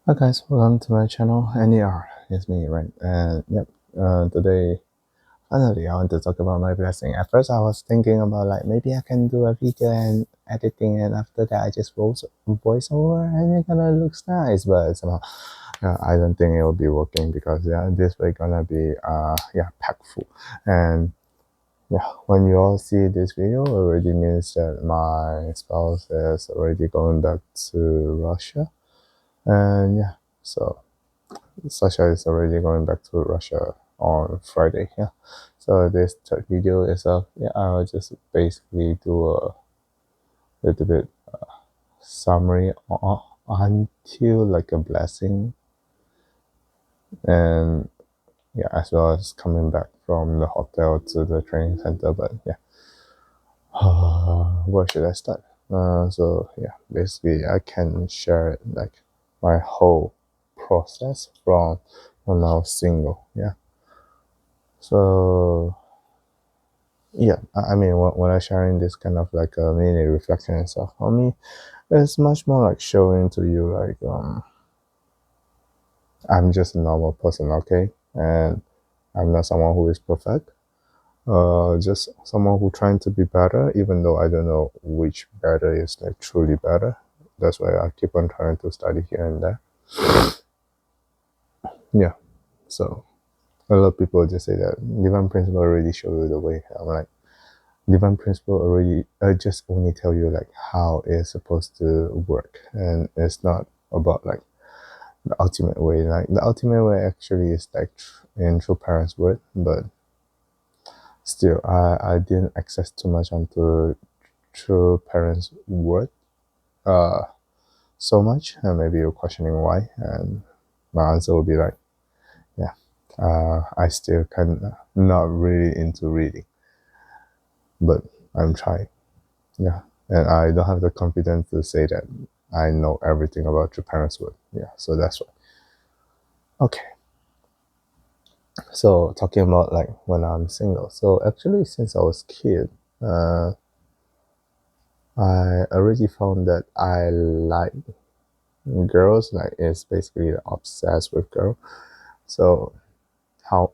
Hi guys, welcome to my channel. NER, it's me, right? And yep, today finally I want to talk about my blessing. At first I was thinking about like maybe I can do a video and editing, and after that I just voice over and it gonna looks nice, but somehow I don't think it will be working because this way gonna be packed full. And yeah, when you all see this video, already means that my spouse is already going back to Russia. And yeah, so Sasha is already going back to Russia on Friday. Yeah. So this third video is I'll just basically do a little bit summary until like a blessing, and as well as coming back from the hotel to the training center. But where should I start? Basically I can share like my whole process from when I was single. Yeah. So I mean, when I'm sharing this kind of like a mini reflection and stuff, for me, it's much more like showing to you like I'm just a normal person, okay, and I'm not someone who is perfect. Just someone who trying to be better, even though I don't know which better is like truly better. That's why I keep on trying to study here and there. Yeah. So a lot of people just say that divine principle already show you the way. I'm like, divine principle already just only tell you like how it's supposed to work, and it's not about like the ultimate way. Like the ultimate way actually is like in True Parents Word, but still I didn't access too much onto True Parents Word so much, and maybe you're questioning why, and my answer will be like I still kind of not really into reading, but I'm trying. Yeah, and I don't have the confidence to say that I know everything about your parents' word. Yeah, so that's why. Okay, so talking about like when I'm single. So actually, since I was kid, I already found that I like girls. Like it's basically obsessed with girl. So how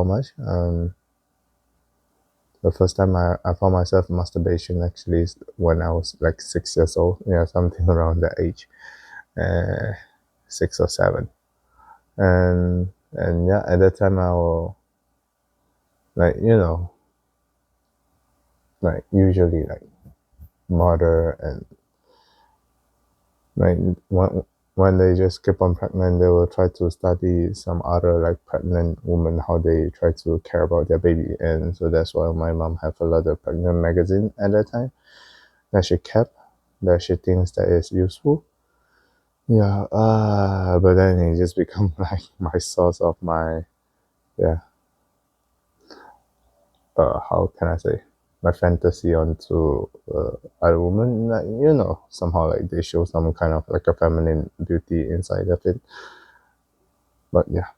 much? The first time I found myself masturbation actually is when I was like 6 years old. Yeah, something around that age, 6 or 7. And yeah, at that time I will like like usually like mother and like when they just keep on pregnant, they will try to study some other like pregnant woman, how they try to care about their baby. And so that's why my mom have a lot of pregnant magazine at that time that she kept, that she thinks that is useful. Yeah, but then it just become like my source of my yeah how can I say, my fantasy onto other women. Like, somehow like they show some kind of like a feminine beauty inside of it. But yeah,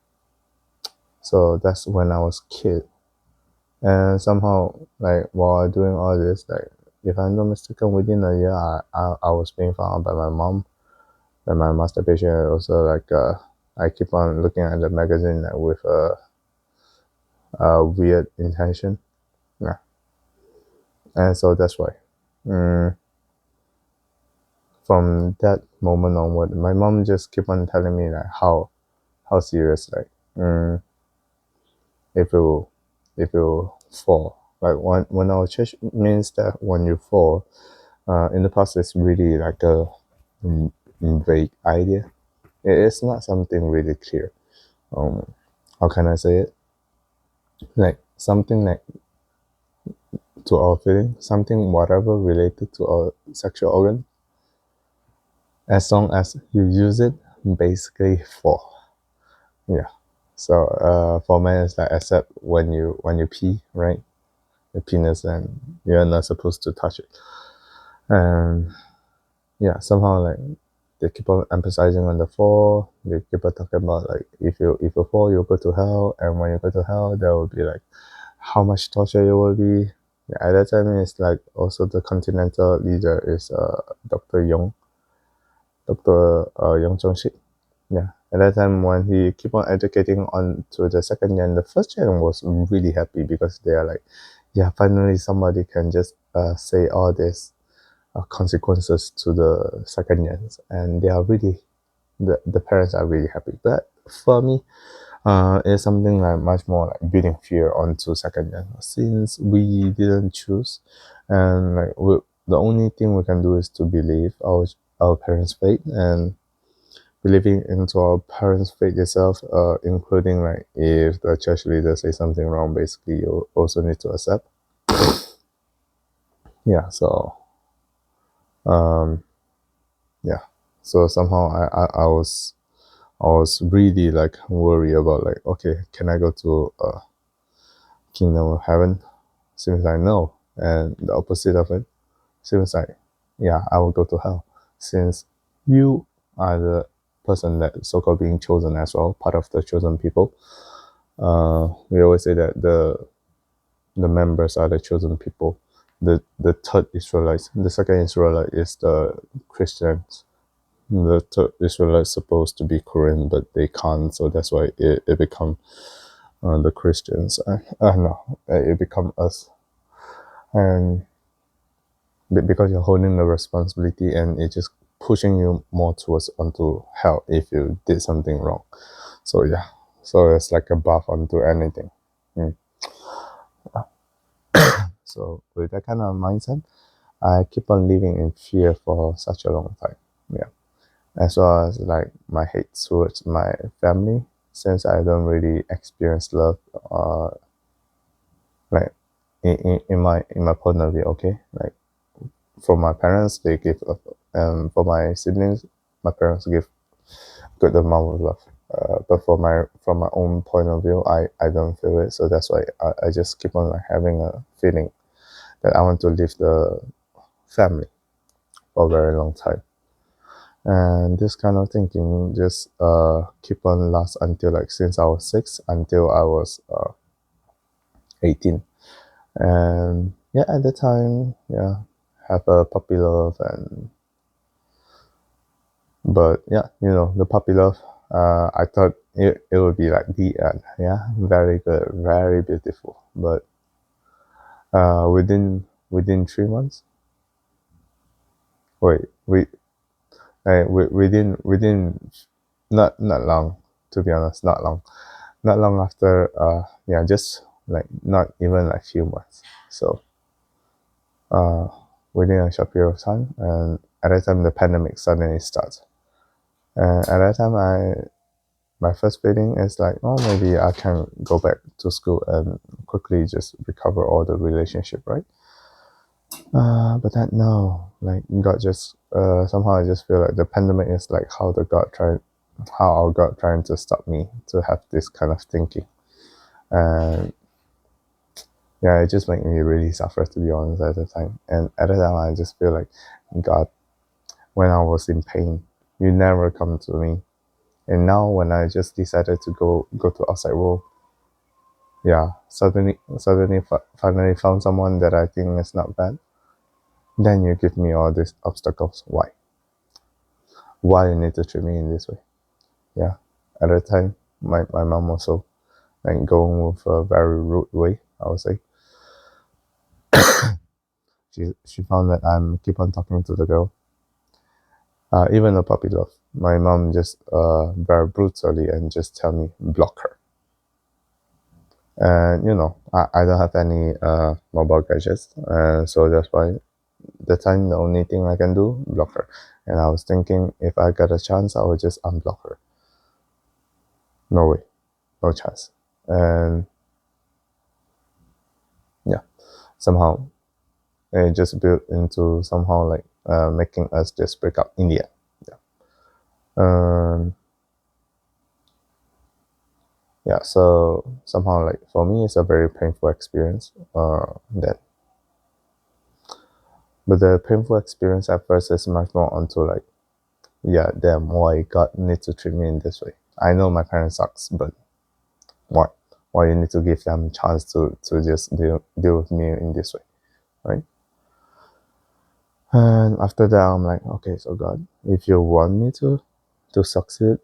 so that's when I was kid, and somehow like while doing all this, like if I'm not mistaken, within a year, I was being found out by my mom that my masturbation. Also like I keep on looking at the magazine like, with a weird intention. Yeah, and so that's why. Mm, from that moment onward, my mom just keep on telling me like how serious, like if you if you fall, like when our church means that when you fall, in the past it's really like a mm, vague idea. It's not something really clear. How can I say it? Like something like to our feeling, something whatever related to our sexual organ, as long as you use it, basically fall. Yeah. So for men it's like except when you pee, right? The penis, and you're not supposed to touch it. And yeah, somehow like they keep on emphasizing on the fall. They keep on talking about like if you fall you'll go to hell, and when you go to hell there will be like how much torture it will be. Yeah, at that time it's like also the continental leader is Dr. Yong Dr. Yong Chong Shik. Yeah, at that time when he keep on educating on to the second gen, the first gen was really happy because they are like, yeah, finally somebody can just say all this consequences to the second gens, and they are really the parents are really happy. But for me, it's something like much more like building fear onto second gen since we didn't choose, and like the only thing we can do is to believe our parents' fate and believing into our parents' faith itself, including like if the church leader say something wrong, basically you also need to accept. Yeah, so um, yeah, so somehow I was really like worried about like, okay, can I go to kingdom of heaven? Seems like no, and the opposite of it seems like, yeah, I will go to hell since you are the person that so-called being chosen as well, part of the chosen people. We always say that the members are the chosen people. The third Israelites, the second Israelite is the Christians. The third Israelite is supposed to be Korean, but they can't, so that's why it become the Christians. No, it become us, and because you're holding the responsibility, and it just pushing you more towards onto hell if you did something wrong. So yeah, so it's like a buff onto anything. Mm. So with that kind of mindset, I keep on living in fear for such a long time. Yeah. As well as like my hate towards my family, since I don't really experience love, like in my point of view, okay? Like from my parents, they give love. For my siblings, my parents give good amount of love. But from my own point of view, I don't feel it. So that's why I just keep on like having a feeling that I want to leave the family for a very long time. And this kind of thinking just keep on last until like since I was 6 until I was 18. And yeah, at the time, yeah, have a puppy love, and but yeah, the puppy love, I thought it would be like the end. Yeah, very good, very beautiful. But within 3 months, wait, within not long, to be honest, not long after, yeah, just like not even like few months. So uh within a short period of time, and at that time the pandemic suddenly starts, and at that time my first feeling is like, oh, maybe I can go back to school and quickly just recover all the relationship, right? But then no, like God just somehow I just feel like the pandemic is like how our God trying to stop me to have this kind of thinking. And yeah, it just made me really suffer, to be honest, at the time. And at the time I just feel like, God, when I was in pain, you never come to me. And now when I just decided to go to outside world, yeah, suddenly finally found someone that I think is not bad, then you give me all these obstacles. Why you need to treat me in this way? Yeah, at the time my mom also like going with a very rude way, I would say. She found that I'm keep on talking to the girl, even the puppy love. My mom just very brutally and just tell me block her. And I don't have any mobile gadgets, so that's why the time the only thing I can do, block her. And I was thinking, if I got a chance, I would just unblock her. No way, no chance. And yeah, somehow it just built into somehow like making us just break up in the end. Yeah. Um, yeah. So somehow like for me, it's a very painful experience. That, but the painful experience at first is much more onto like, yeah, damn, why God need to treat me in this way? I know my parents sucks, but why? Why you need to give them a chance to just deal with me in this way, right? And after that, I'm like, okay, so God, if you want me to succeed,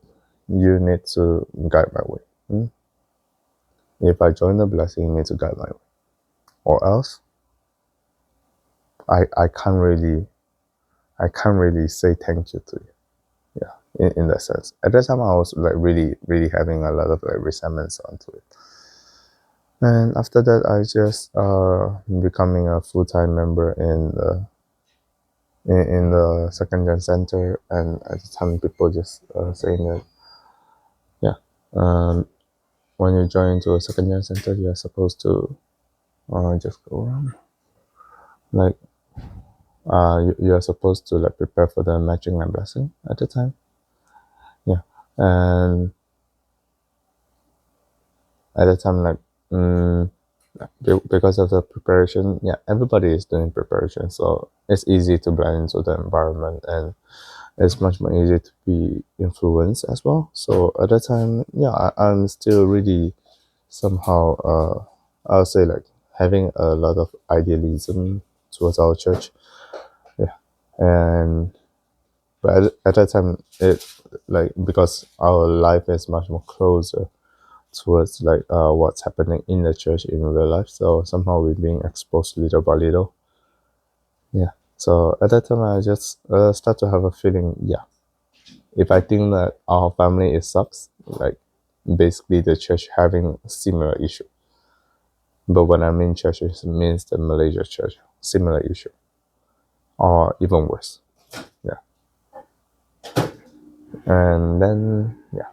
you need to guide my way. If I join the blessing, you need to guide my way, or else I can't really say thank you to you. Yeah, in that sense. At that time, I was like really having a lot of like resentments onto it. And after that, I just becoming a full-time member in the second gen center, and at the time people just saying that, yeah, um, when you join into a second gen center, you're supposed to just go around, like you're supposed to like prepare for the matching and blessing at the time. Yeah, and at the time, like, because of the preparation, yeah, everybody is doing preparation, so it's easy to blend into the environment, and it's much more easy to be influenced as well. So at that time, yeah, I'm still really somehow, I'll say, like, having a lot of idealism towards our church. Yeah, and but at that time, it, like, because our life is much more closer towards like what's happening in the church in real life, so somehow we're being exposed little by little. Yeah, so at that time I just start to have a feeling, yeah, if I think that our family is sucks, like basically the church having similar issue. But when I mean church, it means the Malaysia church similar issue, or even worse. Yeah, and then yeah,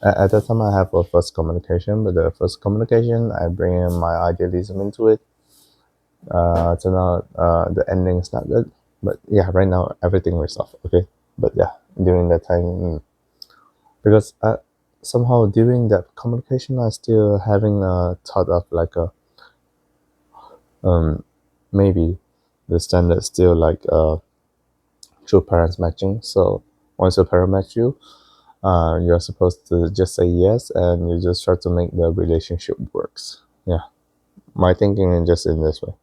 at that time I have a first communication, but the first communication I bring in my idealism into it. So now the ending is not good, but yeah, right now everything is off. Okay, but yeah, during that time, because somehow during that communication, I still having a thought of like a maybe the standard still like true parents matching. So once your parent match you, you're supposed to just say yes, and you just try to make the relationship works. Yeah, my thinking is just in this way.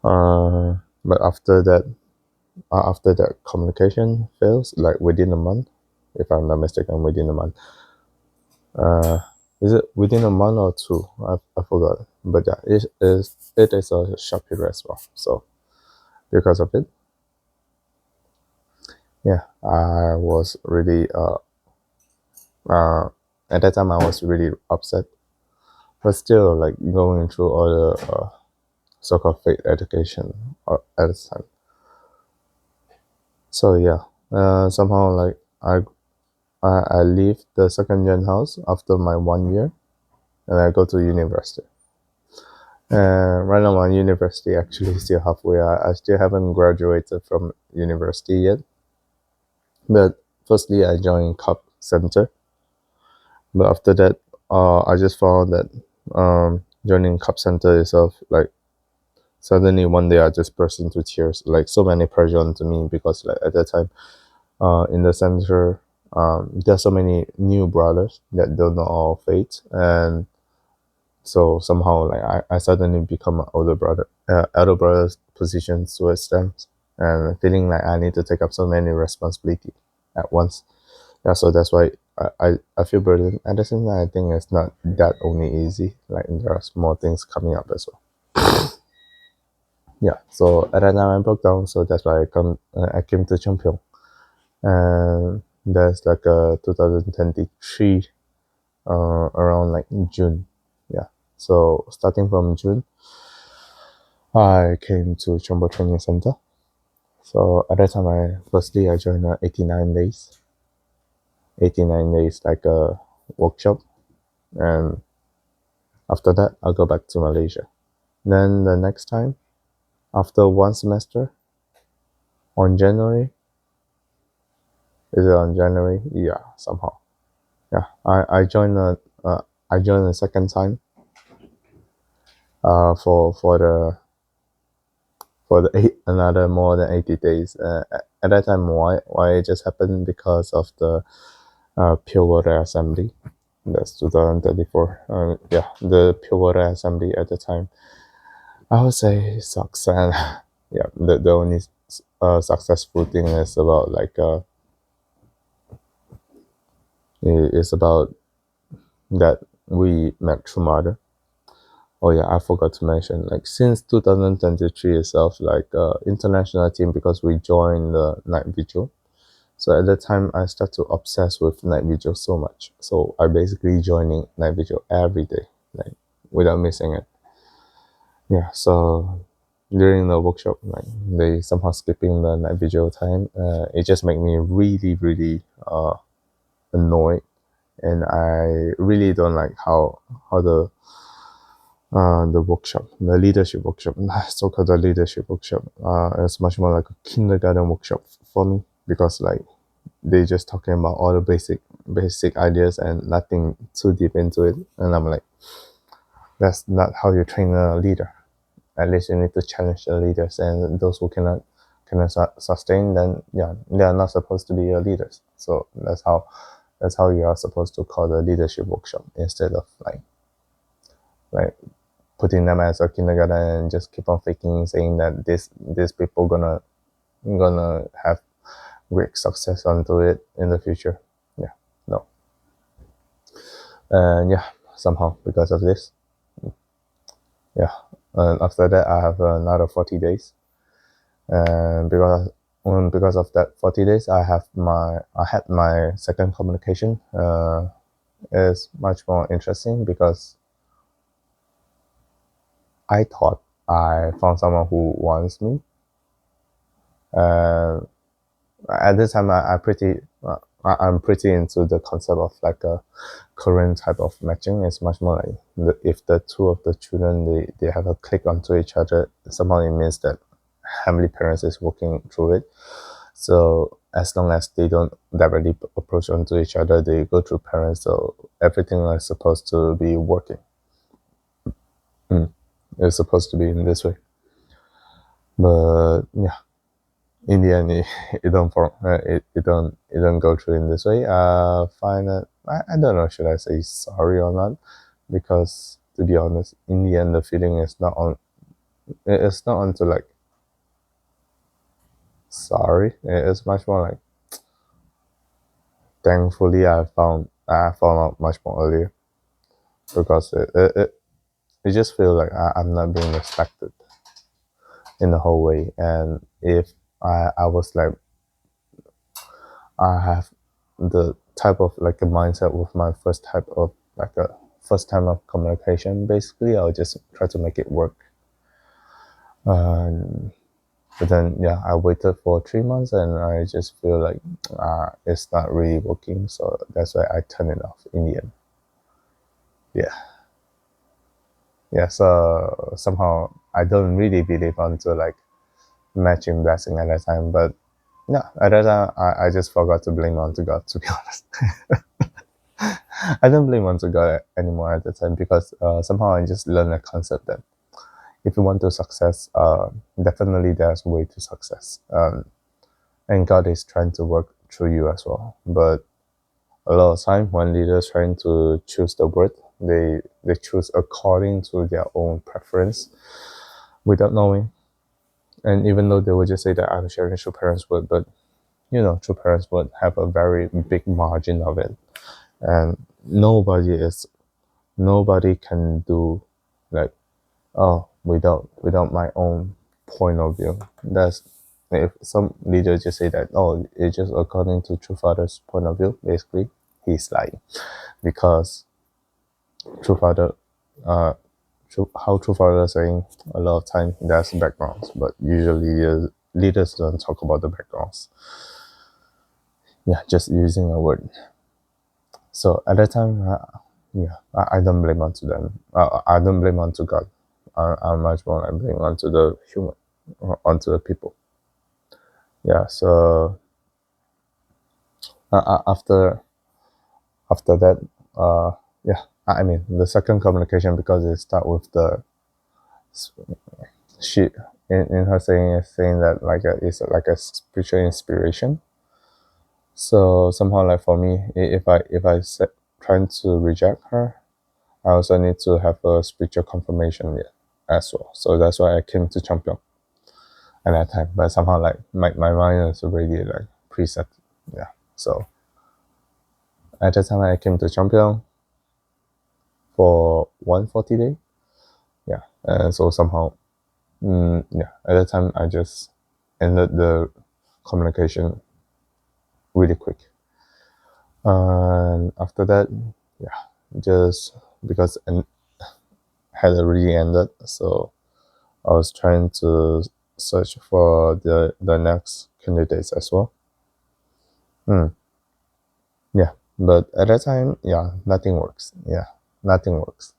But after that communication fails, like within a month, if I'm not mistaken, within a month. Is it within a month or two? I forgot. But yeah, it is a short period as well. So because of it, yeah, I was really uh at that time I was really upset, but still like going through all the so-called fake education at the time. So yeah, somehow like I leave the second gen house after my 1 year, and I go to university. Right now, my university actually is still halfway. I still haven't graduated from university yet. But firstly, I joined CUP Center. But after that, I just found that joining CUP Center itself, like, suddenly one day I just burst into tears. Like, so many pressure onto me, because like at that time, in the center, there's so many new brothers that don't know our fate, and so somehow like I suddenly become an elder brother's position towards them, and feeling like I need to take up so many responsibility at once. Yeah, so that's why I feel burdened. At the same time, I think it's not that only easy. Like there are small things coming up as well. Yeah, so at that time I broke down, so that's why I came to Champion, and that's like 2023, around like June. Yeah, so starting from June, I came to Chombo Training Center. So at that time, I joined 89 days. 89 days like a workshop, and after that, I'll go back to Malaysia. Then the next time, after one semester, on January, is it on January? Yeah, somehow. Yeah, I joined the second time. For another more than 80 days. At that time, why it just happened because of the Pure Water Assembly. That's 2034. Yeah, the Pure Water Assembly at the time, I would say sucks. And yeah, the only successful thing is about like It's about that we met through mother. Oh yeah, I forgot to mention, like since 2023 itself, like international team, because we joined the night vigil. So at that time, I started to obsess with night vigil so much. So I basically joining night vigil every day, like without missing it. Yeah. So during the workshop, like they somehow skipping the night vigil time. It just made me really, really annoyed, and I really don't like how the workshop, the leadership workshop, so-called the leadership workshop, is much more like a kindergarten workshop for me, because like they just talking about all the basic ideas and nothing too deep into it, and I'm like, that's not how you train a leader. At least you need to challenge the leaders, and those who cannot sustain, then yeah, they are not supposed to be your leaders. So that's how you are supposed to call the leadership workshop, instead of like putting them as a kindergarten and just keep on faking saying that these people gonna have great success onto it in the future. Yeah, no. And yeah, somehow because of this, yeah. And after that, I have another 40 days, and because of that 40 days, I had my second communication. Is much more interesting, because I thought I found someone who wants me. Uh, at this time, I'm pretty into the concept of like a Korean type of matching. It's much more like if the two of the children they have a click onto each other, somehow it means that Heavenly Parents is working through it. So as long as they don't directly approach onto each other, they go through parents. So everything is supposed to be working. It's supposed to be in this way. But yeah, in the end, it don't go through in this way. Find it. I don't know. Should I say sorry or not? Because to be honest, in the end, the feeling is not on. It's not onto like sorry. It's much more like thankfully I found out much more earlier, because it just feels like I'm not being respected in the whole way. And if I was like, I have the type of like a mindset with my first type of like a first time of communication, basically I'll just try to make it work. Um, but then yeah, I waited for 3 months, and I just feel like it's not really working, so that's why I turned it off in the end. Yeah. Yeah, so somehow I don't really believe onto like matching blessing at that time, but no, at that time I just forgot to blame onto God, to be honest. I don't blame onto God anymore at the time, because somehow I just learned a concept that if you want to success, definitely there's a way to success, and God is trying to work through you as well. But a lot of time when leaders trying to choose the word, they choose according to their own preference without knowing. And even though they would just say that I'm sharing true parents word, but true parents would have a very big margin of it, and nobody can do like, oh, without my own point of view. That's if some leader just say that, oh, it's just according to True Father's point of view, basically he's lying, because True Father, how True Father is saying, a lot of time there's backgrounds, but usually leaders don't talk about the backgrounds. Yeah, just using a word. So at that time, yeah, I don't blame onto them. I don't blame onto God. I'm much more like blame onto the human, onto the people. Yeah. So after that, yeah, I mean the second communication, because it start with the she in her saying is saying that like it's like a spiritual inspiration. So somehow like for me, if I trying to reject her, I also need to have a spiritual confirmation yet as well. So that's why I came to Champion at that time. But somehow like my mind is already like preset. Yeah. So at the time I came to Cheongpyeong for 140 day. Yeah, and so somehow, yeah, at the time I just ended the communication really quick. And after that, yeah, just because it had already ended, so I was trying to search for the next candidates as well. Yeah, but at that time, yeah, nothing works. Yeah, nothing works.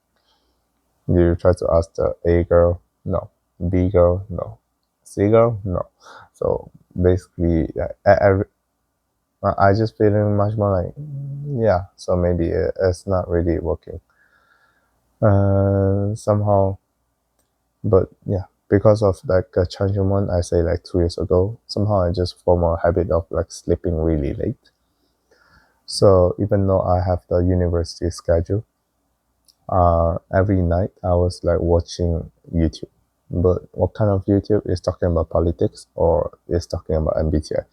You try to ask the A girl, no. B girl, no. C girl, no. So basically, yeah, I just feeling much more like, yeah. So maybe it's not really working. Somehow, but yeah, because of like a changing one, I say like 2 years ago. Somehow I just form a habit of like sleeping really late. So even though I have the university schedule, every night I was like watching YouTube. But what kind of YouTube is talking about politics or is talking about MBTI?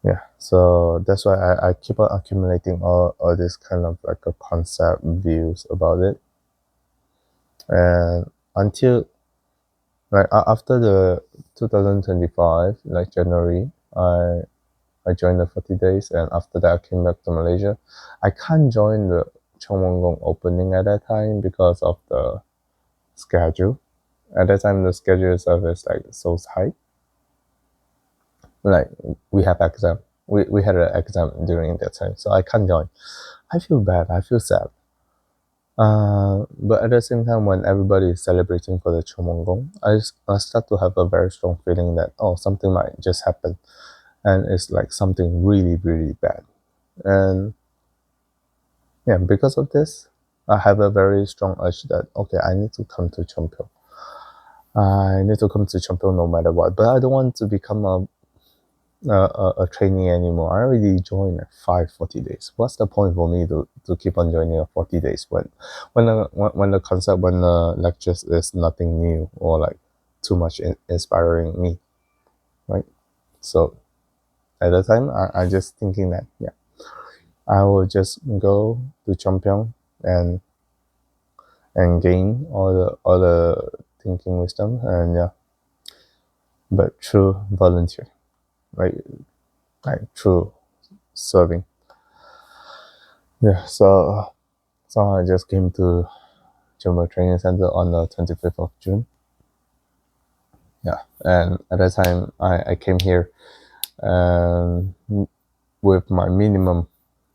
Yeah, so that's why I keep on accumulating all this kind of like a concept views about it. And until like after the 2025, like January, I joined the 40 days, and after that I came back to Malaysia. I can't join the Chongwon opening at that time because of the schedule. At that time, the schedule itself is like so tight. Like we have exam, we had an exam during that time, so I can't join. I feel bad. I feel sad. But at the same time, when everybody is celebrating for the Chomongong, I start to have a very strong feeling that something might just happen, and it's like something really really bad. And yeah, because of this, I have a very strong urge that okay, I need to come to Chompeong. I need to come to Chompeong no matter what. But I don't want to become a trainee anymore. I already joined like 540 days. What's the point for me to keep on joining a 40 days when the concept, when the lectures is nothing new or like too much inspiring me, right? So at the time, I just thinking that yeah, I will just go to Chompeong and gain all the thinking wisdom and yeah, but through volunteer, like through serving. Yeah, so I just came to Chumba Training Center on the 25th of June. Yeah, and at that time I came here um, with my minimum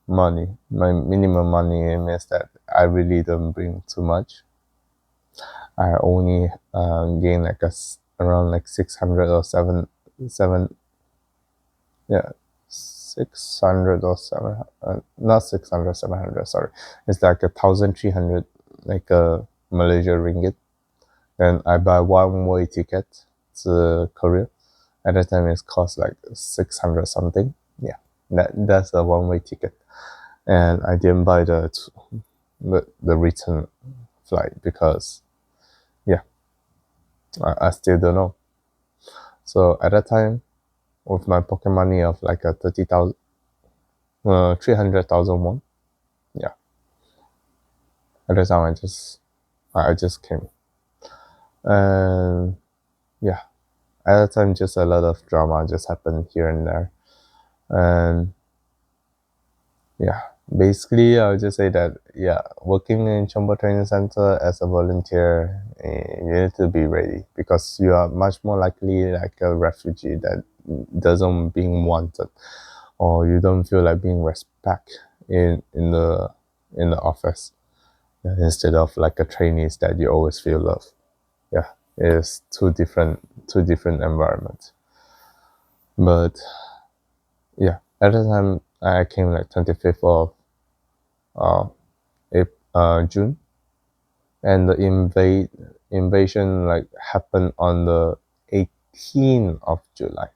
money. My minimum money means that I really don't bring too much. I only gain like around like 600 or seven, yeah, 600 or 700, not 600, 700, sorry. It's like 1,300, like a Malaysia ringgit. Then I buy one-way ticket to Korea. At that time, it cost like 600 something. Yeah, that's a one-way ticket. And I didn't buy the return flight because, yeah, I still don't know. So at that time, with my pocket money of like a 30,000, 300,000 won, yeah. At that time, I just came, and yeah, at that time, just a lot of drama just happened here and there, and yeah, basically, I would just say that yeah, working in Chombo Training Center as a volunteer, you need to be ready because you are much more likely like a refugee that doesn't being wanted, or you don't feel like being respect in the office. Yeah, instead of like a trainees that you always feel love. Yeah, it's two different environments. But yeah, at the time I came like 25th of uh, June, and the invasion like happened on the 18th of July.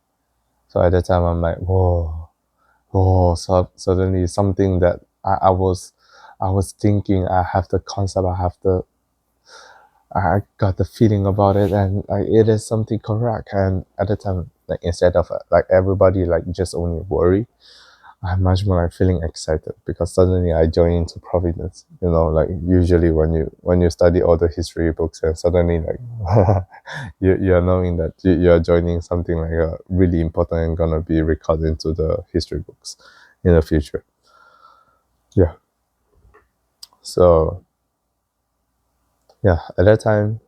So at that time I'm like, whoa, whoa! So suddenly something that I was thinking, I have the concept, I got the feeling about it, and like it is something correct. And at the time, like instead of like everybody like just only worry, I'm much more like feeling excited because suddenly I join into Providence. You know, like usually when you study all the history books and suddenly like you're knowing that you're joining something like really important and gonna be recorded into the history books in the future. Yeah. So yeah, at that time,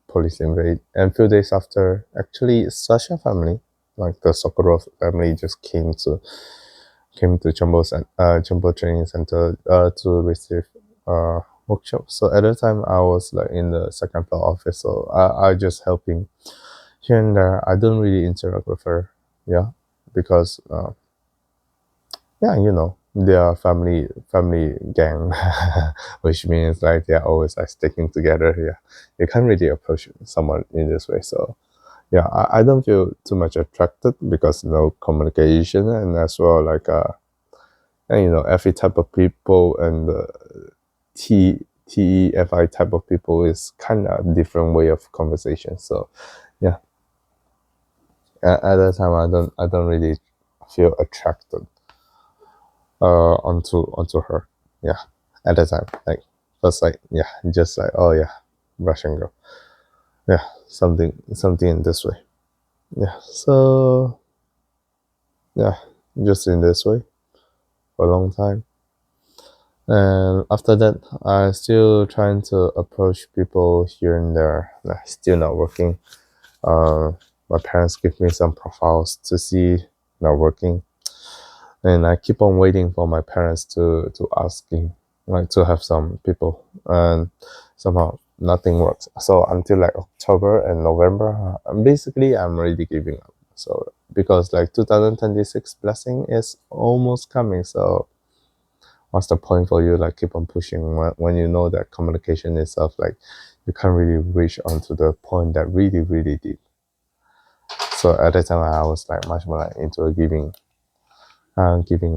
police invade, and few days after, actually, Sasha family, like the Sokolov family, just came to Jumbo Training Center to receive workshop. So at that time, I was like in the second floor office, so I just helping here and there. I don't really interact with her, yeah, because yeah, you know, they are family gang, which means like they're always like sticking together. Yeah, you can't really approach someone in this way. So yeah, I don't feel too much attracted because no communication and as well like and you know every type of people and TEFI type of people is kind of different way of conversation. So yeah, at that time I don't really feel attracted onto her. Yeah, at that time, like first like yeah, just like oh yeah, Russian girl. Yeah, something in this way. Yeah, so yeah, just in this way for a long time. And after that, I still trying to approach people here and there. Like, still not working. Uh, my parents give me some profiles to see, not working, and I keep on waiting for my parents to asking, like to have some people, and somehow nothing works. So until like October and November, basically I'm already giving up. So because like 2026 blessing is almost coming, so what's the point for you like keep on pushing when you know that communication itself like you can't really reach onto the point that really deep. So at that time I was like much more like into a giving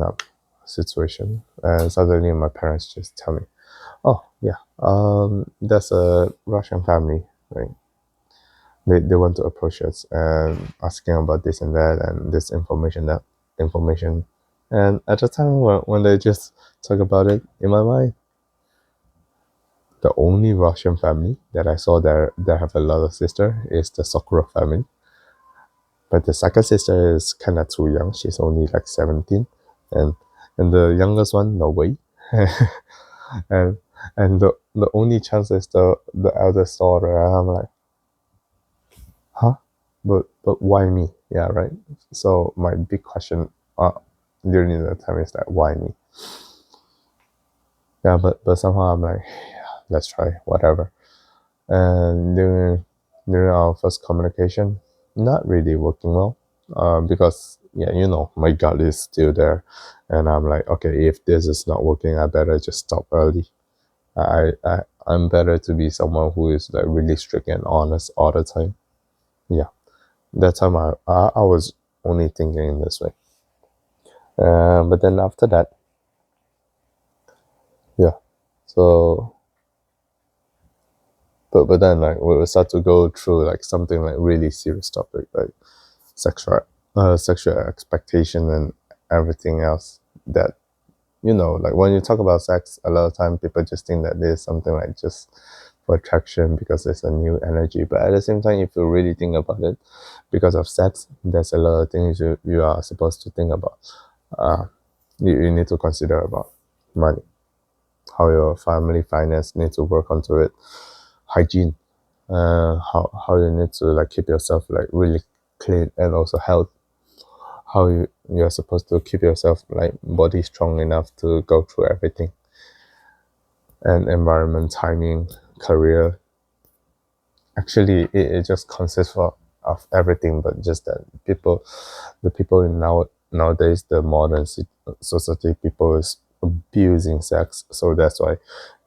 up situation, and suddenly my parents just tell me, oh yeah, there's a Russian family, right? They want to approach us and asking about this and that and this information, that information. And at the time when they just talk about it, in my mind the only Russian family that I saw there that have a lot of sister is the Sokurov family. But the second sister is kind of too young. She's only like 17, and the youngest one, no way. and the only chance is the eldest daughter. And I'm like, huh? But why me? Yeah, right. So my big question during the time is like, why me? Yeah, but somehow I'm like, yeah, let's try whatever. And during our first communication, not really working well, because yeah, you know, my gut is still there, and I'm like, okay, if this is not working, I better just stop early. I'm better to be someone who is like really strict and honest all the time. Yeah, that time I was only thinking in this way. But then after that, yeah, so but then like we start to go through like something like really serious topic like sexual sexual expectation and everything else that you know like when you talk about sex a lot of time people just think that there's something like just for attraction because there's a new energy, but at the same time if you really think about it, because of sex there's a lot of things you are supposed to think about. uh, you need to consider about money, how your family finance need to work onto it, hygiene, how you need to like keep yourself like really clean and also health, how you're supposed to keep yourself like body strong enough to go through everything, and environment, timing, career. Actually it just consists of everything, but just that the people in nowadays the modern society, people is abusing sex, so that's why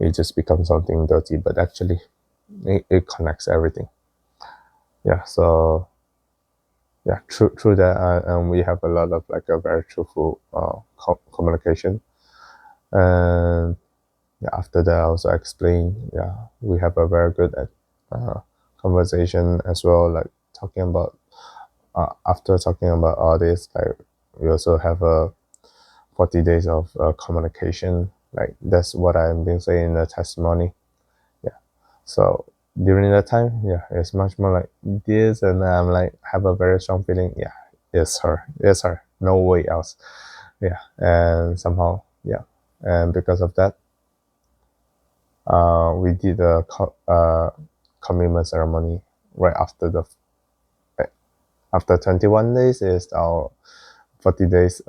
it just becomes something dirty, but actually it connects everything. Yeah, so yeah, true that, and we have a lot of like a very truthful communication. And yeah, after that I also explain, yeah, we have a very good uh, conversation as well, like talking about after talking about all this, like we also have a 40 days of communication. Like that's what I've been saying in the testimony. Yeah. So during that time, yeah, it's much more like this, and I'm like have a very strong feeling. Yeah, it's her. No way else. Yeah, and somehow, yeah, and because of that, we did a commitment ceremony right after the after 21 days is our 40 days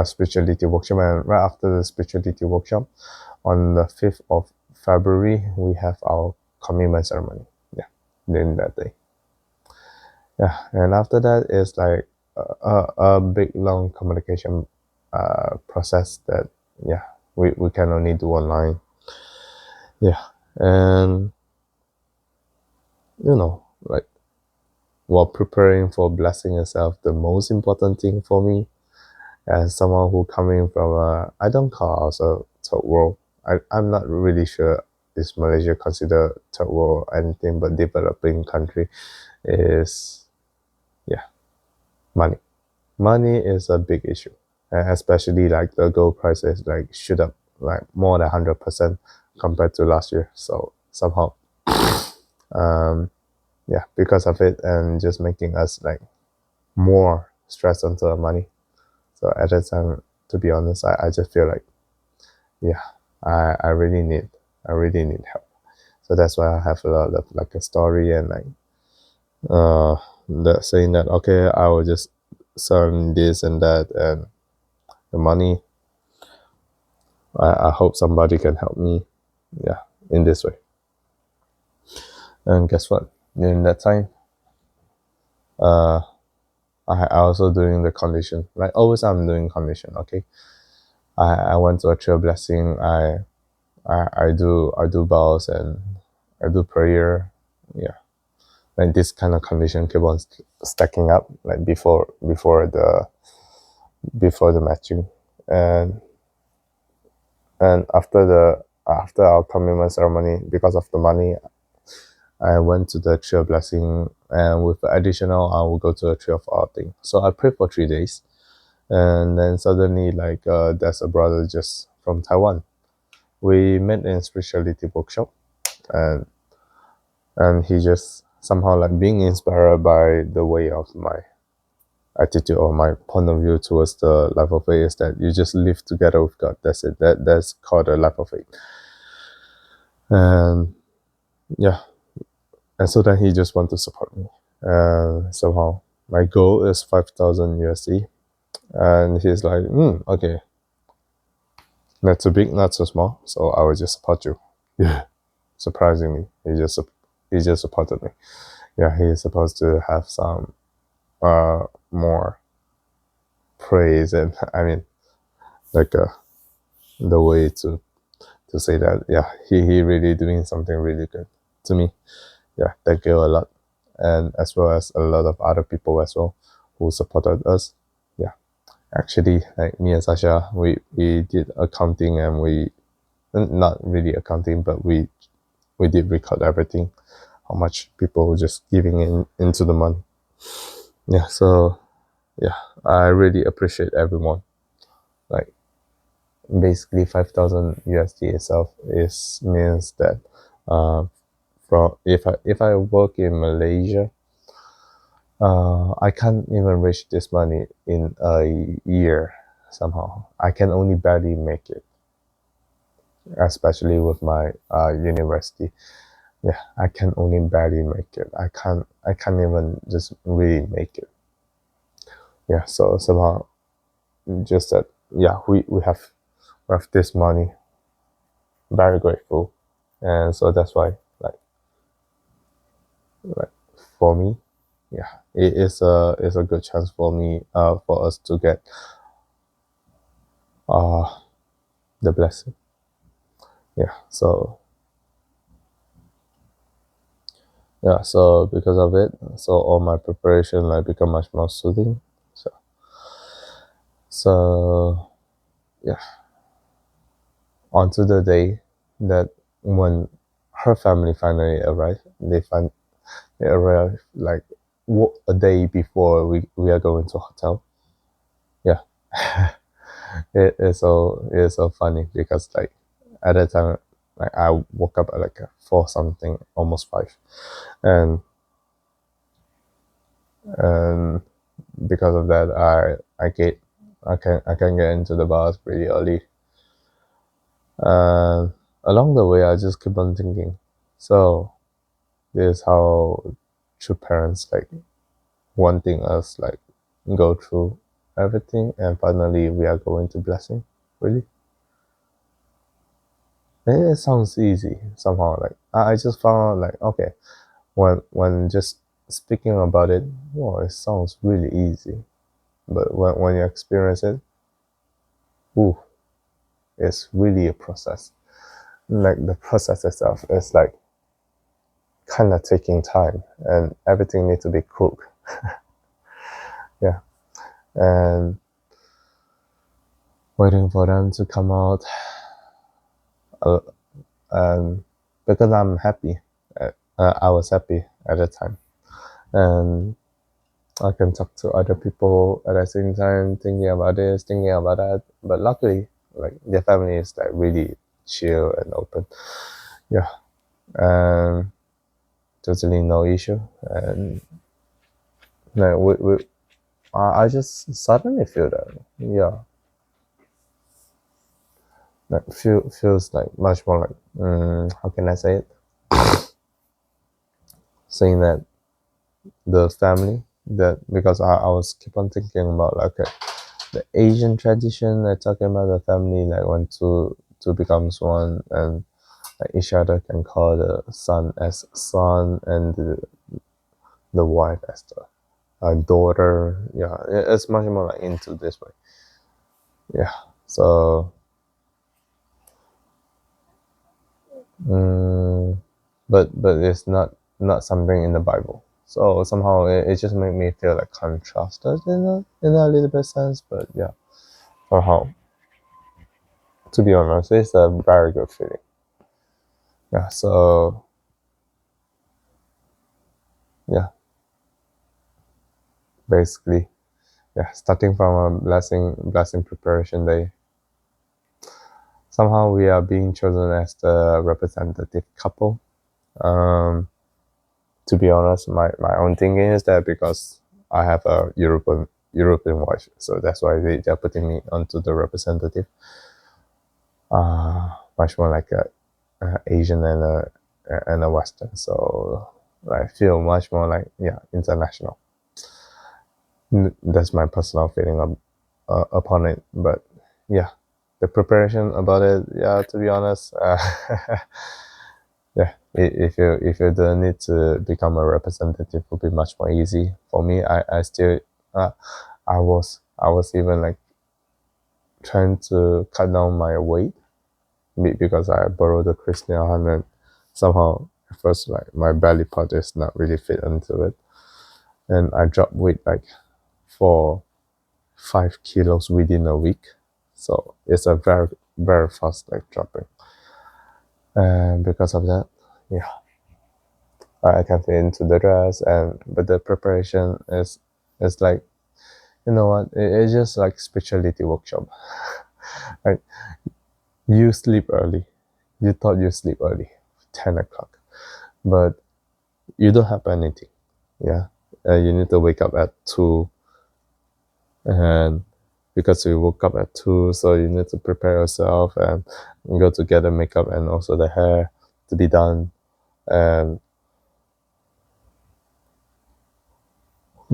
spirituality workshop, and right after the spirituality workshop on the 5th of February we have our commitment ceremony. Yeah, during that day. Yeah, and after that is like a big long communication process that, yeah, we can only do online. Yeah, and like while preparing for blessing yourself, the most important thing for me as someone who coming from I don't call also third world. I'm not really sure is Malaysia considered third world or anything but developing country, is, yeah, money. Money is a big issue, and especially like the gold prices like shoot up like more than 100% compared to last year. So somehow, yeah, because of it, and just making us like more stressed onto the money. So at that time, to be honest, I just feel like, yeah, I really need help. So that's why I have a lot of like a story and like saying that, okay, I will just sell this and that, and the money, I hope somebody can help me, yeah, in this way. And guess what? During that time, I also doing the condition. Like always I'm doing condition, okay? I went to a trail blessing, I do bows and I do prayer. Yeah. Like this kind of condition keep on stacking up like before the matching. And after our commitment ceremony, because of the money, I went to the tree of blessing, and with additional, I will go to a tree of outing. So I prayed for 3 days, and then suddenly, like, there's a brother just from Taiwan. We met in spirituality workshop, and he just somehow like being inspired by the way of my attitude or my point of view towards the life of faith is that you just live together with God. That's it. That's called a life of faith. And yeah, and so then he just want to support me. And somehow my goal is 5,000 USD, and he's like, okay, not too big, not so small, so I will just support you. Yeah, surprisingly, he just supported me. Yeah, he is supposed to have some more praise, and I mean, like the way to say that, yeah, he really doing something really good to me. Yeah, thank you a lot, and as well as a lot of other people as well who supported us. Yeah, actually, like me and Sasha, we did accounting, and we not really accounting, but we did record everything, how much people just giving into the month. Yeah, so yeah, I really appreciate everyone. Like basically 5,000 USD itself is means that from if I work in Malaysia, I can't even reach this money in a year. Somehow I can only barely make it, especially with my university. Yeah, I can only barely make it. I can't even just really make it. Yeah, so somehow just that, yeah, we have this money, very grateful. And so that's why like for me, yeah, it is a good chance for me, for us to get the blessing. Yeah, so yeah, so because of it, so all my preparation like become much more soothing. So yeah, onto the day that when her family finally arrived, they arrived like a day before we are going to hotel. Yeah. it is so funny because like at that time, like I woke up at like 4 something, almost 5, and and because of that, I can get into the bars pretty early. And along the way, I just keep on thinking, so this is how true parents like wanting us like go through everything, and finally we are going to blessing. Really, it sounds easy somehow. Like I just found like okay, when just speaking about it, wow, it sounds really easy. But when you experience it, ooh, it's really a process. Like the process itself is like kind of taking time, and everything needs to be cooked. Yeah, and waiting for them to come out, uh, and because I'm happy, I was happy at the time, and I can talk to other people at the same time, thinking about this, thinking about that. But luckily, like their family is like really chill and open. Yeah, and totally no issue. And like I just suddenly feel that, yeah, like feels like much more like how can I say it? Saying that the family, that because I was keep on thinking about like the Asian tradition, like talking about the family like when two becomes one, and like each other can call the son as son, and the wife as the daughter. Yeah, it's much more like into this way. Yeah, so mm, but it's not something in the Bible. So somehow it just made me feel like contrasted in a little bit sense. But yeah, somehow, to be honest, it's a very good feeling. Yeah. So yeah, basically, yeah, starting from a blessing preparation day, somehow we are being chosen as the representative couple. Um, to be honest, my own thinking is that because I have a European wife, so that's why they're putting me onto the representative. Much more like a Asian and a Western, so I feel much more like yeah international. That's my personal feeling upon it, but yeah, the preparation about it, yeah, to be honest, yeah, if you don't need to become a representative, would be much more easy for me. I still uh, I was even like trying to cut down my weight because I borrowed the Christian and somehow at first like my belly part is not really fit into it, and I dropped weight like for 5 kilos within a week. So it's a very very fast like dropping, and because of that, yeah, I can fit into the dress, and but the preparation is like, you know what, it's just like spirituality workshop. Like you sleep early, you thought you sleep early, 10 o'clock, but you don't have anything. Yeah, you need to wake up at 2, and because you woke up at 2, so you need to prepare yourself and go to get the makeup and also the hair to be done. And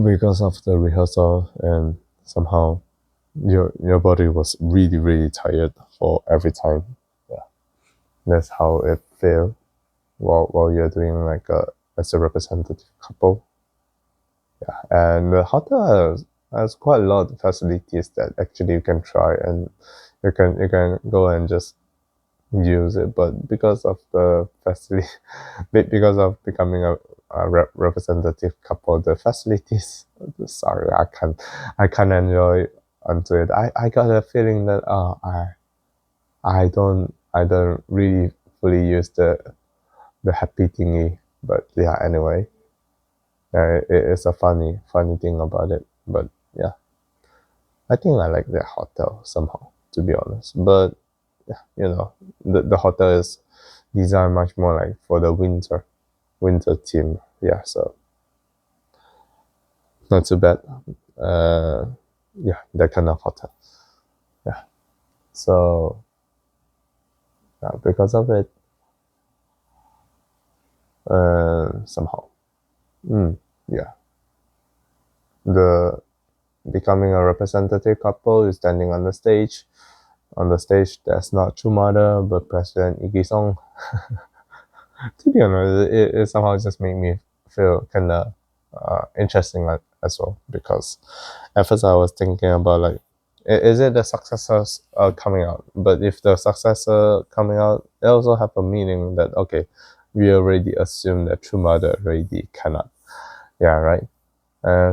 because of the rehearsal, and somehow your body was really really tired for every time. Yeah, that's how it feel while you're doing like as a representative couple. Yeah, and the hotel has quite a lot of facilities that actually you can try, and you can go and just use it. But because of the facility, because of becoming a representative couple, the facilities, sorry, I can't enjoy onto it. I got a feeling that I don't really fully use the happy thingy. But yeah, anyway, it's a funny thing about it. But yeah, I think I like the hotel somehow, to be honest. But yeah, the hotel is designed much more like for the winter team. Yeah, so not too bad. Yeah, that kind of hotel. Yeah, so yeah, because of it, somehow, yeah, the becoming a representative couple is standing on the stage. On the stage, that's not Chumada, but President Lee Song. To be honest, it somehow just made me feel kind of interesting as well, because at first I was thinking about like, is it the successors coming out? But if the successor coming out, it also have a meaning that, okay, we already assume that Chumada already cannot. Yeah, right.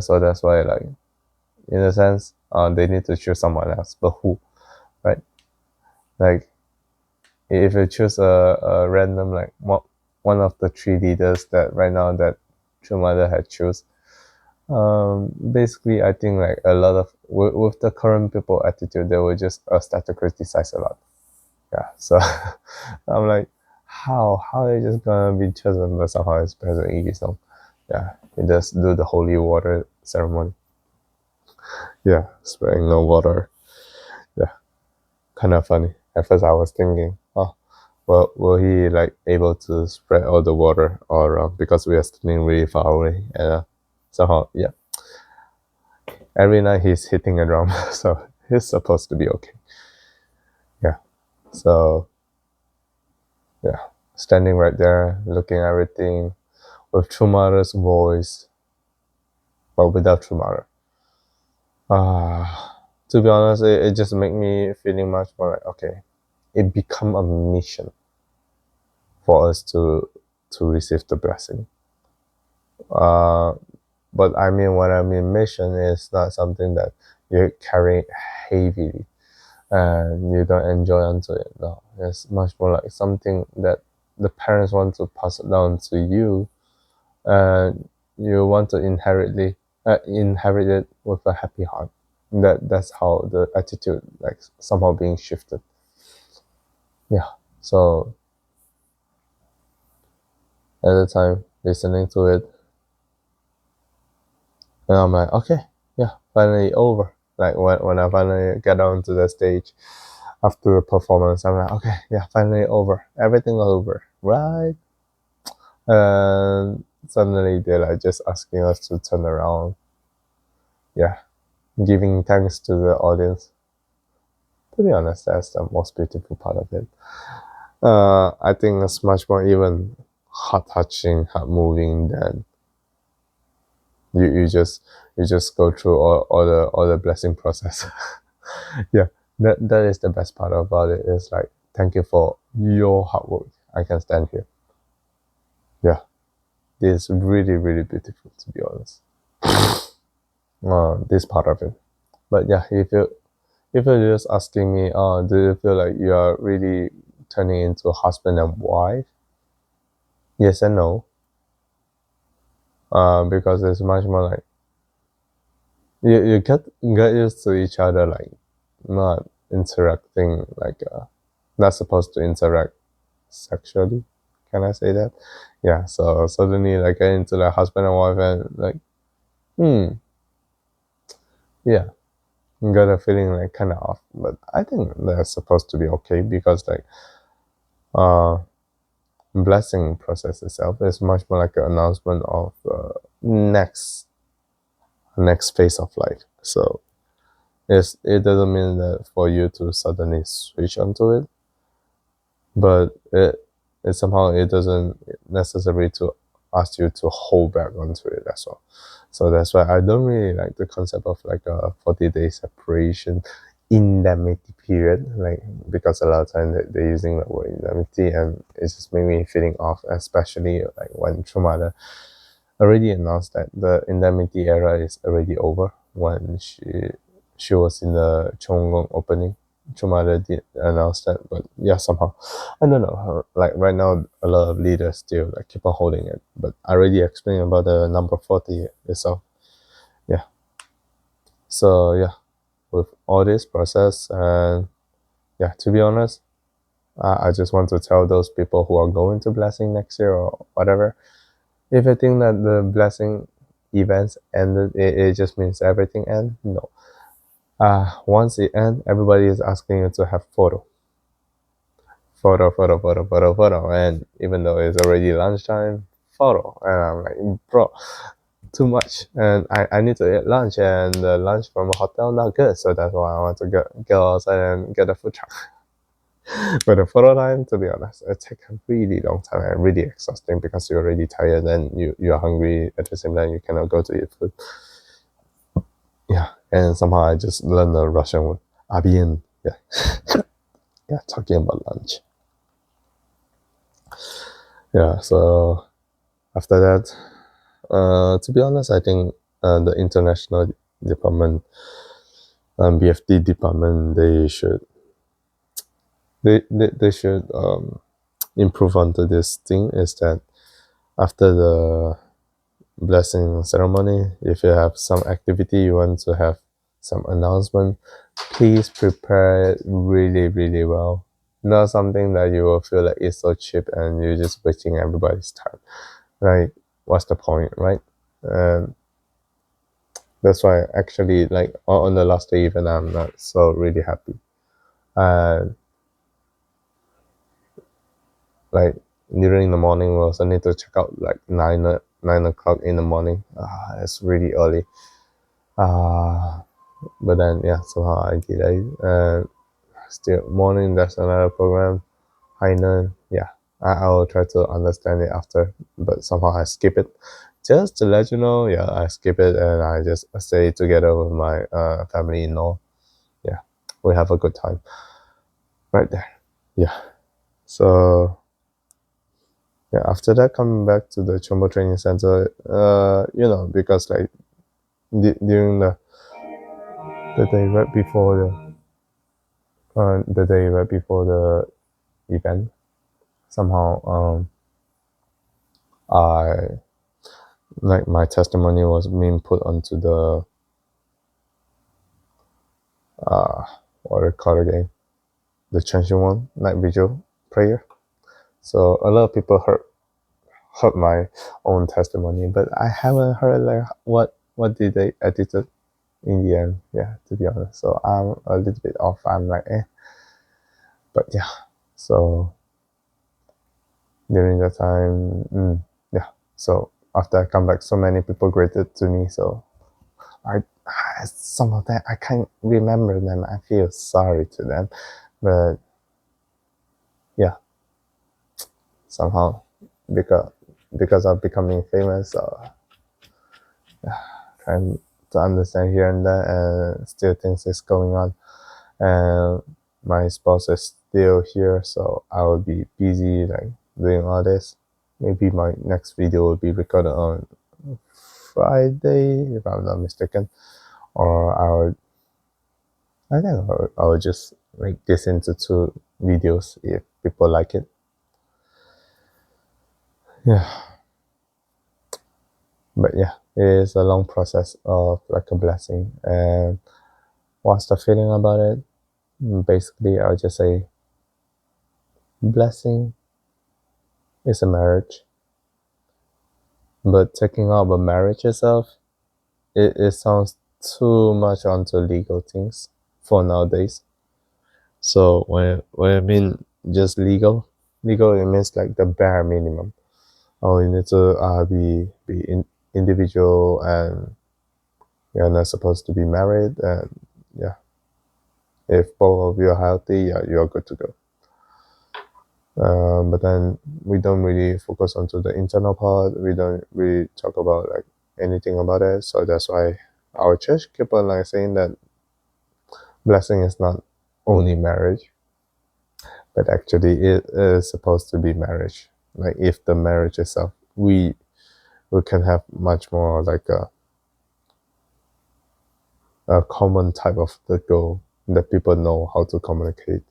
So that's why, like, in a sense, they need to choose someone else, but who, right? Like, if you choose a random, like, one of the three leaders that right now that Chumada had choose, basically I think like a lot of with the current people attitude, they will just start to criticize a lot. Yeah, so I'm like, how are you just gonna be chosen, but somehow it's President Lee Song. Yeah, he just do the holy water ceremony. Yeah, spraying no water. Yeah, kind of funny. At first I was thinking, oh, well, will he like able to spread all the water all around, because we are standing really far away, and somehow, yeah, every night he's hitting a drum, so he's supposed to be okay. Yeah, so yeah, standing right there, looking at everything with Chumara's voice, but without Chumara. To be honest, it just make me feeling much more like, okay, it become a mission for us to receive the blessing. But I mean, what I mean mission is not something that you carry heavily and you don't enjoy onto it. No, it's much more like something that the parents want to pass it down to you, and you want to inherit it with a happy heart. That's how the attitude like somehow being shifted. Yeah. So at the time listening to it, and I'm like, okay, yeah, finally over. Like when I finally get onto the stage after the performance, I'm like, okay, yeah, finally over. Everything over, right? And suddenly they're like just asking us to turn around. Yeah, giving thanks to the audience. To be honest, that's the most beautiful part of it. I think it's much more even heart touching, heart moving than you just go through all the blessing process. Yeah, that is the best part about it. It's like, thank you for your hard work. I can stand here. Yeah, it's really really beautiful, to be honest. This part of it. But yeah, if you're just asking me, do you feel like you are really turning into husband and wife? Yes and no. Because it's much more like you get used to each other, like not interacting, like not supposed to interact sexually. Can I say that? Yeah. So suddenly, like, get into like husband and wife, and like, yeah, got a feeling like kind of off. But I think that's supposed to be okay, because like, uh, blessing process itself is much more like an announcement of next phase of life. So it doesn't mean that for you to suddenly switch onto it, but it somehow it doesn't necessarily to ask you to hold back onto it as well. So that's why I don't really like the concept of like a 40-day separation indemnity period, like, because a lot of time they're using the word indemnity, and it's just made me feeling off, especially like when Trumada already announced that the indemnity era is already over when she was in the Chonggong opening. Chumada did announce that, but yeah, somehow I don't know. Like right now, a lot of leaders still like keep on holding it. But I already explained about the number 40 itself. Yeah. So yeah, with all this process, and yeah, to be honest, I just want to tell those people who are going to Blessing next year or whatever, if you think that the Blessing events ended, it just means everything end. No. Once it ends, everybody is asking you to have photo, and even though it's already lunchtime, photo, and I'm like, bro, too much, and I need to eat lunch, and the lunch from a hotel not good, so that's why I want to go outside and get a food truck. But the photo time, to be honest, it takes a really long time and really exhausting because you're already tired and you're hungry at the same time you cannot go to eat food. Yeah, and somehow I just learned the Russian word, abien. Yeah, yeah, talking about lunch. Yeah, so after that, to be honest, I think the international department, BFD department, they should improve onto this thing. Is that after the blessing ceremony, if you have some activity you want to have some announcement, please prepare it really, really well. Not something that you will feel like it's so cheap and you're just wasting everybody's time. Like, what's the point, right? And that's why actually, like, on the last day even, I'm not so really happy. And like during the morning, we also need to check out like 9 o'clock in the morning. It's really early. But then yeah, somehow I delayed. And still morning, there's another program. Hainan, yeah, I will try to understand it after, but somehow I skip it. Just to let you know, yeah, I skip it and I just stay together with my family-in-law. Yeah, we have a good time right there. Yeah, so yeah, after that, coming back to the Chombo Training Center, because like during the day right before the event, somehow I like my testimony was being put onto the what do you call it again, the Changing One night vigil prayer. So a lot of people heard my own testimony, but I haven't heard like what did they edit it in the end. Yeah, to be honest, so I'm a little bit off. I'm like but yeah. So during that time, yeah. So after I come back, so many people graded to me. So I some of them I can't remember them. I feel sorry to them, but yeah, somehow because of becoming famous, trying to understand here and there, and still things is going on, and my spouse is still here, so I will be busy like doing all this. Maybe my next video will be recorded on Friday, if I'm not mistaken, or I think I'll just make this into 2 videos if people like it. Yeah, but yeah, it is a long process of like a blessing. And what's the feeling about it? Basically, I'll just say blessing is a marriage, but taking out a marriage itself, it sounds too much onto legal things for nowadays. So when I mean just legal, it means like the bare minimum. Oh, you need to individual, and you're not supposed to be married, and yeah, if both of you are healthy, yeah, you're good to go. But then we don't really focus onto the internal part. We don't really talk about like anything about it. So that's why our church keep on like saying that blessing is not only marriage, but actually it is supposed to be marriage. Like if the marriage itself, we can have much more like a common type of the goal that people know how to communicate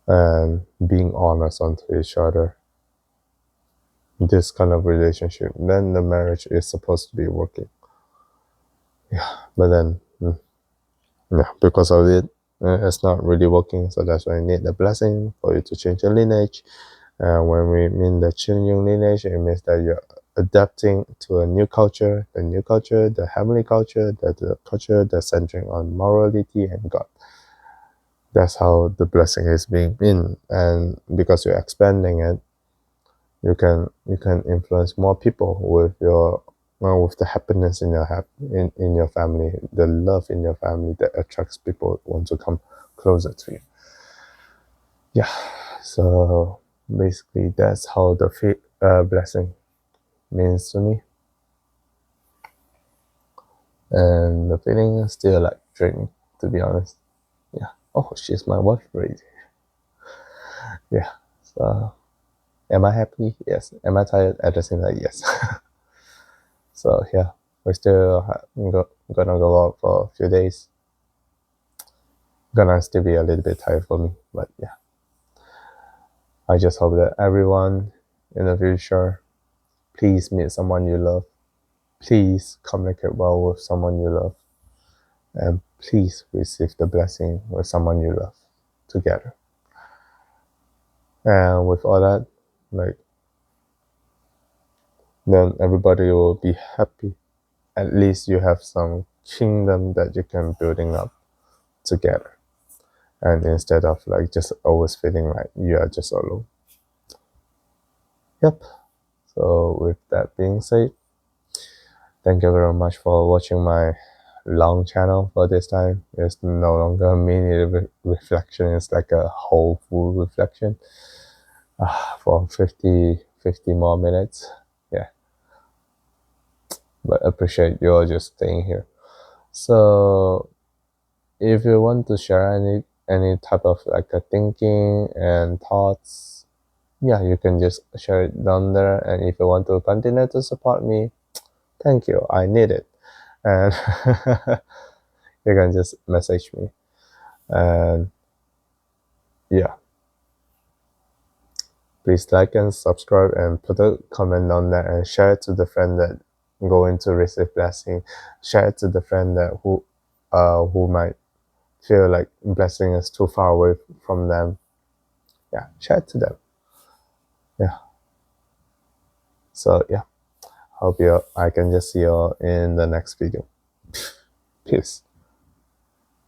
and being honest onto each other. This kind of relationship, then the marriage is supposed to be working. Yeah, but then yeah, because of it, it's not really working, so that's why you need the blessing for you to change your lineage. When we mean the changing lineage, it means that you're adapting to a new culture, the new culture, the heavenly culture, the culture that's centering on morality and God. That's how the blessing is being in, and because you're expanding it, you can influence more people with your with the happiness in in your family, the love in your family that attracts people want to come closer to you. Yeah, so basically that's how the blessing means to me, and the feeling is still like draining, to be honest. Yeah. Oh, she's my wife already. Yeah. So am I happy? Yes. Am I tired? At the same time, yes. So yeah, we're still gonna go out for a few days. Gonna still be a little bit tired for me, but yeah. I just hope that everyone in the future, please meet someone you love. Please communicate well with someone you love. And please receive the blessing with someone you love together. And with all that, like, then everybody will be happy. At least you have some kingdom that you can building up together. And instead of like just always feeling like you are just alone. Yep. So with that being said, thank you very much for watching my long channel for this time. It's no longer a mini reflection, it's like a whole full reflection for 50 more minutes. Yeah, but appreciate you all just staying here. So if you want to share any type of like a thinking and thoughts, yeah, you can just share it down there. And if you want to continue to support me, thank you, I need it. And you can just message me. And yeah, please like and subscribe and put a comment on that and share it to the friend that going to receive blessing. Share it to the friend that who might feel like blessing is too far away from them. Yeah, share it to them. Yeah. So yeah, hope you I can just see you all in the next video. Peace.